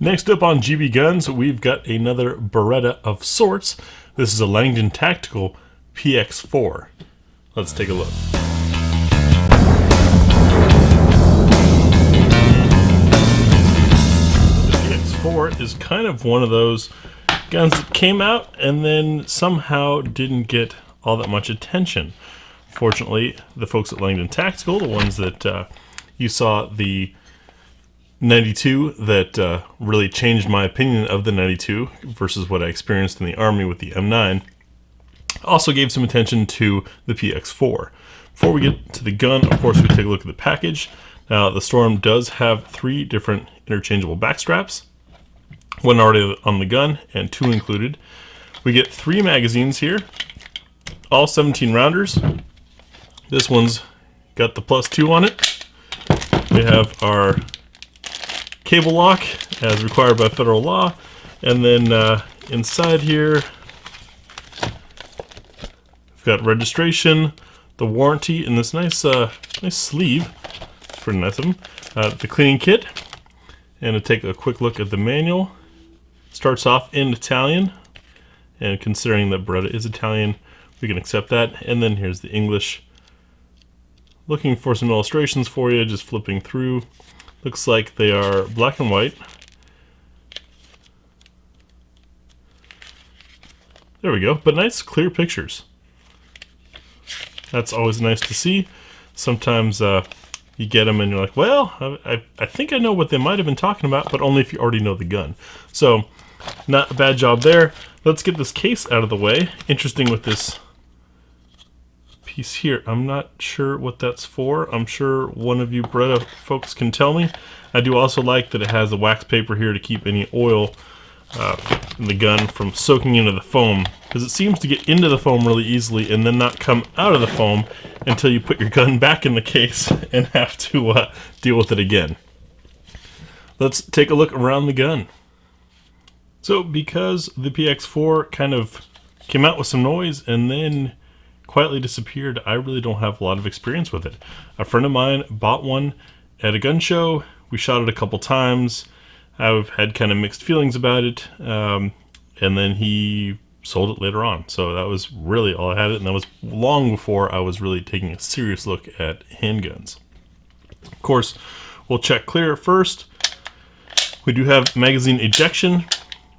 Next up on GBGuns, we've got another Beretta of sorts. This is a Langdon Tactical Px4. Let's take a look. The Px4 is kind of one of those guns that came out and then somehow didn't get all that much attention. Fortunately, the folks at Langdon Tactical, the ones that you saw the 92 that really changed my opinion of the 92 versus what I experienced in the Army with the M9, also gave some attention to the PX4. Before we get to the gun, of course, we take a look at the package. Now, the Storm does have 3 different interchangeable back straps, one already on the gun and 2 included. We get 3 magazines here, all 17 rounders. This one's got the +2 on it. We have our cable lock as required by federal law, and then inside here we've got registration, the warranty, and this nice sleeve. It's pretty nice of them. The cleaning kit, and to take a quick look at the manual. Starts off in Italian, and considering that Beretta is Italian, we can accept that. And then here's the English. Looking for some illustrations for you, just flipping through. Looks like they are black and white. There we go, but nice clear pictures. That's always nice to see. Sometimes you get them and you're like, well, I think I know what they might have been talking about, but only if you already know the gun. So, not a bad job there. Let's get this case out of the way. Interesting with this piece here. I'm not sure what that's for. I'm sure one of you Beretta folks can tell me. I do also like that it has the wax paper here to keep any oil in the gun from soaking into the foam, because it seems to get into the foam really easily and then not come out of the foam until you put your gun back in the case and have to deal with it again. Let's take a look around the gun. So because the PX4 kind of came out with some noise and then quietly disappeared, I really don't have a lot of experience with it. A friend of mine bought one at a gun show. We shot it a couple times. I've had kind of mixed feelings about it, and then he sold it later on. So that was really all I had it, and that was long before I was really taking a serious look at handguns. Of course, we'll check clear first. We do have magazine ejection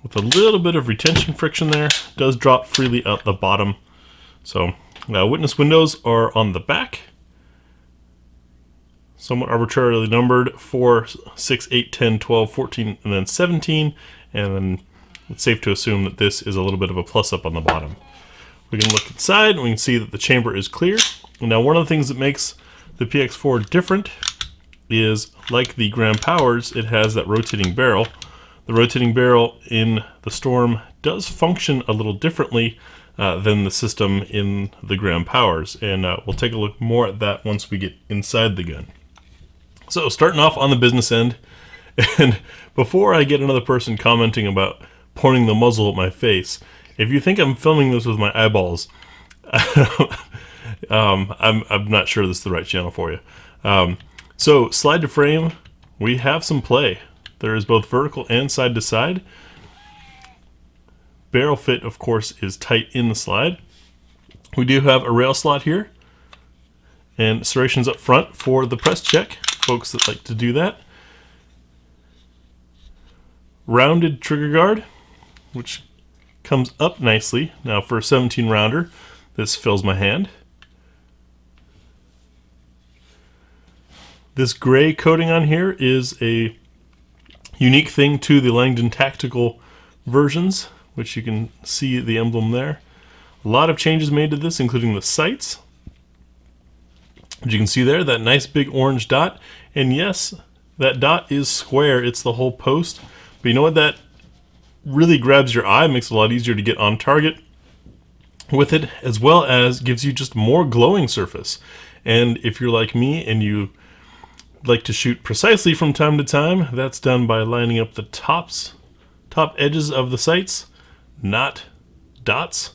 with a little bit of retention friction there. It does drop freely out the bottom. So witness windows are on the back, somewhat arbitrarily numbered: 4, 6, 8, 10, 12, 14, and then 17. And then it's safe to assume that this is a little bit of a plus up on the bottom. We can look inside and we can see that the chamber is clear. Now, one of the things that makes the PX4 different is, like the Graham Powers, it has that rotating barrel. The rotating barrel in the Storm does function a little differently than the system in the Graham Powers, and we'll take a look more at that once we get inside the gun. So, starting off on the business end, and before I get another person commenting about pointing the muzzle at my face, if you think I'm filming this with my eyeballs, I'm not sure this is the right channel for you. So, slide to frame, we have some play. There is both vertical and side to side. Barrel fit, of course, is tight in the slide. We do have a rail slot here, and serrations up front for the press check, folks that like to do that. Rounded trigger guard, which comes up nicely. Now for a 17 rounder, this fills my hand. This gray coating on here is a unique thing to the Langdon Tactical versions, which you can see the emblem there. A lot of changes made to this, including the sights. As you can see there, that nice big orange dot. And yes, that dot is square. It's the whole post. But you know what? That really grabs your eye, makes it a lot easier to get on target with it, as well as gives you just more glowing surface. And if you're like me and you like to shoot precisely from time to time, that's done by lining up the top edges of the sights, not dots.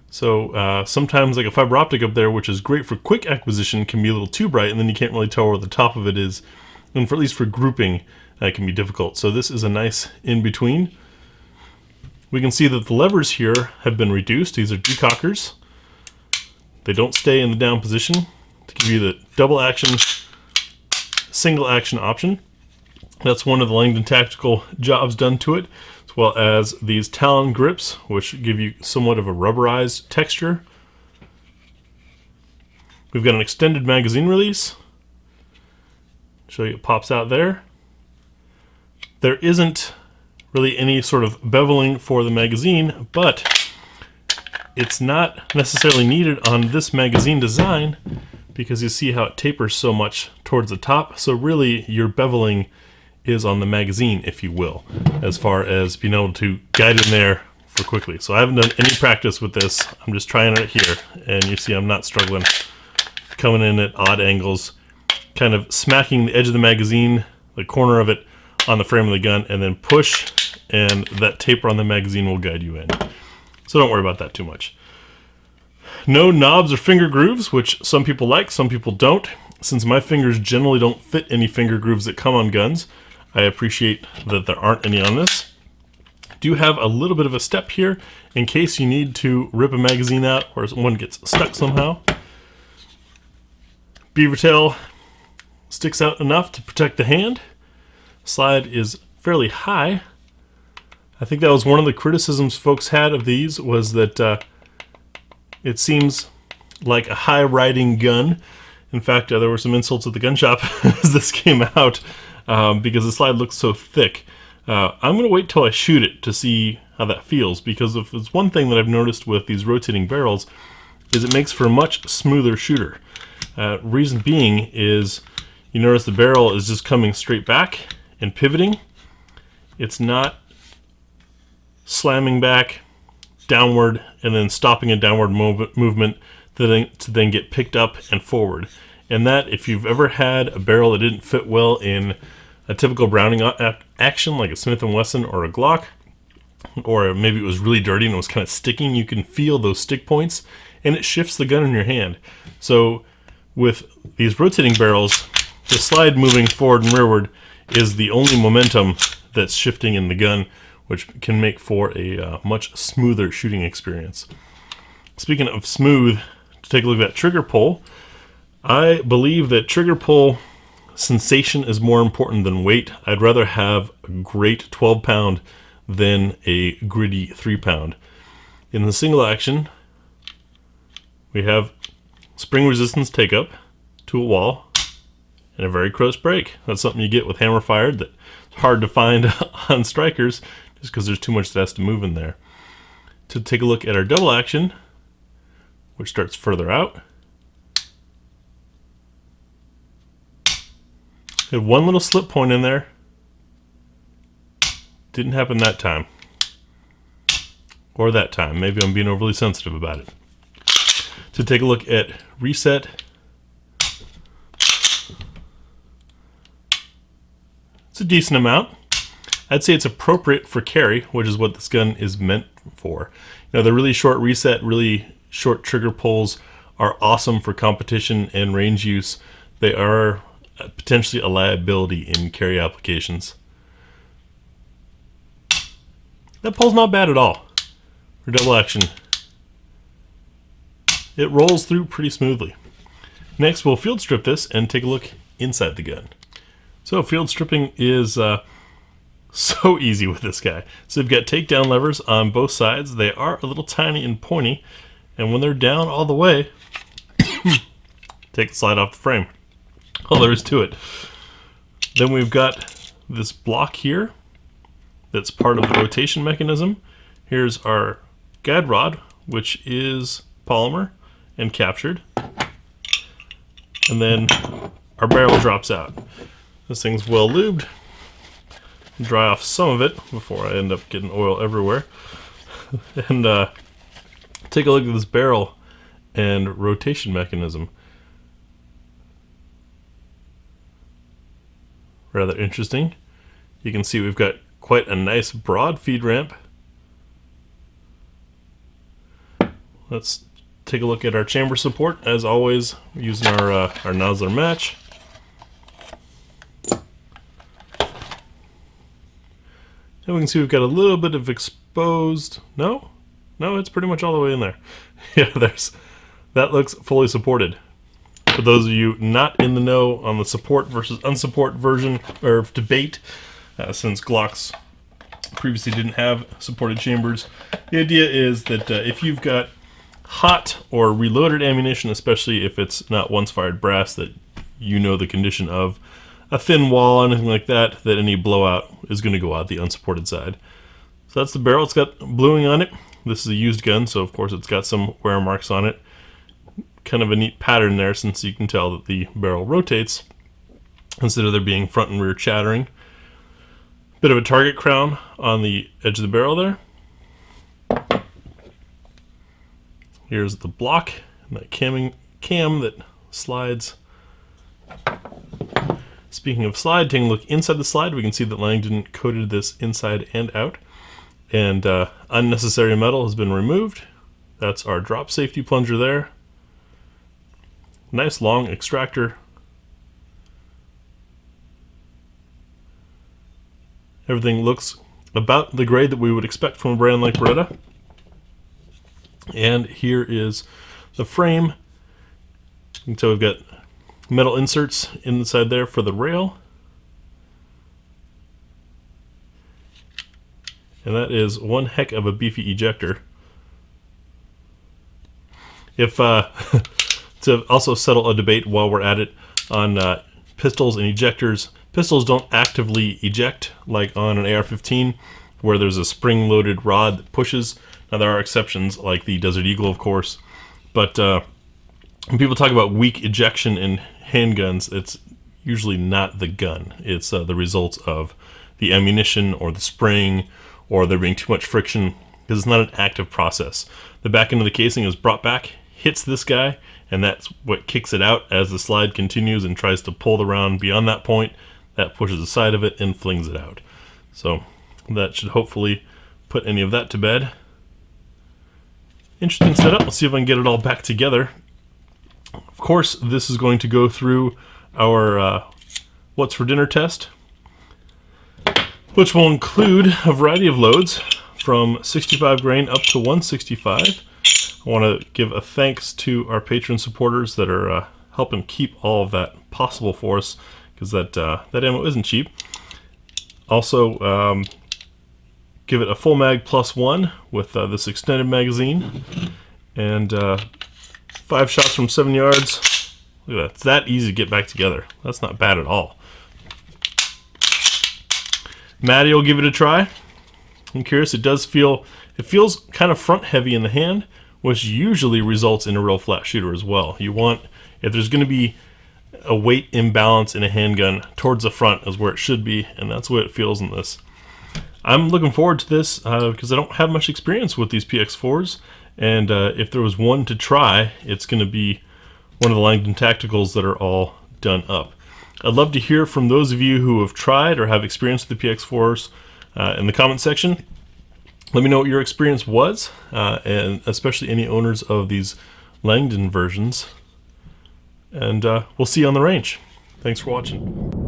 So sometimes like a fiber optic up there, which is great for quick acquisition, can be a little too bright, and then you can't really tell where the top of it is. And for at least for grouping, that can be difficult. So this is a nice in-between. We can see that the levers here have been reduced. These are decockers. They don't stay in the down position to give you the double action, single action option. That's one of the Langdon Tactical jobs done to it, as well as these Talon grips, which give you somewhat of a rubberized texture. We've got an extended magazine release. Show you it pops out there. There isn't really any sort of beveling for the magazine, but it's not necessarily needed on this magazine design because you see how it tapers so much towards the top. So really your beveling is on the magazine, if you will, as far as being able to guide in there for quickly. So I haven't done any practice with this. I'm just trying it here, and you see I'm not struggling. Coming in at odd angles, kind of smacking the edge of the magazine, the corner of it, on the frame of the gun, and then push, and that taper on the magazine will guide you in. So don't worry about that too much. No knobs or finger grooves, which some people like, some people don't. Since my fingers generally don't fit any finger grooves that come on guns, I appreciate that there aren't any on this. Do have a little bit of a step here in case you need to rip a magazine out or one gets stuck somehow. Beaver tail sticks out enough to protect the hand. Slide is fairly high. I think that was one of the criticisms folks had of these, was that it seems like a high riding gun. In fact, there were some insults at the gun shop as this came out because the slide looks so thick. I'm going to wait till I shoot it to see how that feels, because if it's one thing that I've noticed with these rotating barrels is it makes for a much smoother shooter. Reason being is you notice the barrel is just coming straight back and pivoting. It's not slamming back downward and then stopping a downward movement to then get picked up and forward. And that, if you've ever had a barrel that didn't fit well in a typical Browning action like a Smith & Wesson or a Glock, or maybe it was really dirty and it was kind of sticking, you can feel those stick points and it shifts the gun in your hand. So with these rotating barrels, the slide moving forward and rearward is the only momentum that's shifting in the gun, which can make for a much smoother shooting experience. Speaking of smooth, to take a look at that trigger pull, I believe that trigger pull sensation is more important than weight. I'd rather have a great 12-pound than a gritty 3-pound. In the single action, we have spring resistance take up to a wall and a very close break. That's something you get with hammer fired that's hard to find on strikers just because there's too much that has to move in there. To take a look at our double action, which starts further out. Had one little slip point in there. Didn't happen that time. Or that time. Maybe I'm being overly sensitive about it. To take a look at reset. It's a decent amount. I'd say it's appropriate for carry, which is what this gun is meant for. You know, the really short reset, really short trigger pulls are awesome for competition and range use. They are potentially a liability in carry applications. That pull's not bad at all for double action. It rolls through pretty smoothly. Next, we'll field strip this and take a look inside the gun. So field stripping is so easy with this guy. So you've got takedown levers on both sides. They are a little tiny and pointy, and when they're down all the way, take the slide off the frame. All there is to it. Then we've got this block here that's part of the rotation mechanism. Here's our guide rod, which is polymer and captured. And then our barrel drops out. This thing's well lubed. Dry off some of it before I end up getting oil everywhere. And take a look at this barrel and rotation mechanism. Rather interesting. You can see we've got quite a nice broad feed ramp. Let's take a look at our chamber support. As always, using our nozzler match. And we can see we've got a little bit of exposed. No, it's pretty much all the way in there. Yeah, that looks fully supported. For those of you not in the know on the support versus unsupport version or debate, since Glocks previously didn't have supported chambers, the idea is that if you've got hot or reloaded ammunition, especially if it's not once fired brass that you know the condition of, a thin wall, anything like that, that any blowout is going to go out the unsupported side. So that's the barrel. It's got bluing on it. This is a used gun, so of course it's got some wear marks on it. Kind of a neat pattern there, since you can tell that the barrel rotates instead of there being front and rear chattering. Bit of a target crown on the edge of the barrel there. Here's the block and that cam that slides. Speaking of slide, taking a look inside the slide, we can see that Langdon coated this inside and out, and unnecessary metal has been removed. That's our drop safety plunger there. Nice long extractor. Everything looks about the grade that we would expect from a brand like Beretta. And here is the frame. You can tell we've got metal inserts inside there for the rail. And that is one heck of a beefy ejector. If to also settle a debate while we're at it on pistols and ejectors. Pistols don't actively eject like on an AR-15 where there's a spring-loaded rod that pushes. Now there are exceptions like the Desert Eagle, of course, but when people talk about weak ejection in handguns, it's usually not the gun. It's the result of the ammunition or the spring or there being too much friction, because it's not an active process. The back end of the casing is brought back, hits this guy, and that's what kicks it out as the slide continues and tries to pull the round beyond that point. That pushes the side of it and flings it out. So that should hopefully put any of that to bed. Interesting setup. Let's see if I can get it all back together. Of course, this is going to go through our What's for Dinner test, which will include a variety of loads from 65 grain up to 165. I want to give a thanks to our patron supporters that are helping keep all of that possible for us, because that ammo isn't cheap. Also, give it a full mag +1 with this extended magazine, and 5 shots from 7 yards. Look at that. It's that easy to get back together. That's not bad at all. Maddie will give it a try. I'm curious. It feels kind of front heavy in the hand, which usually results in a real flat shooter as well. You want, if there's going to be a weight imbalance in a handgun, towards the front is where it should be, and that's the way it feels in this. I'm looking forward to this because I don't have much experience with these PX4s, and if there was one to try, it's going to be one of the Langdon Tacticals that are all done up. I'd love to hear from those of you who have tried or have experience with the PX4s in the comment section. Let me know what your experience was, and especially any owners of these Langdon versions. And we'll see you on the range. Thanks for watching.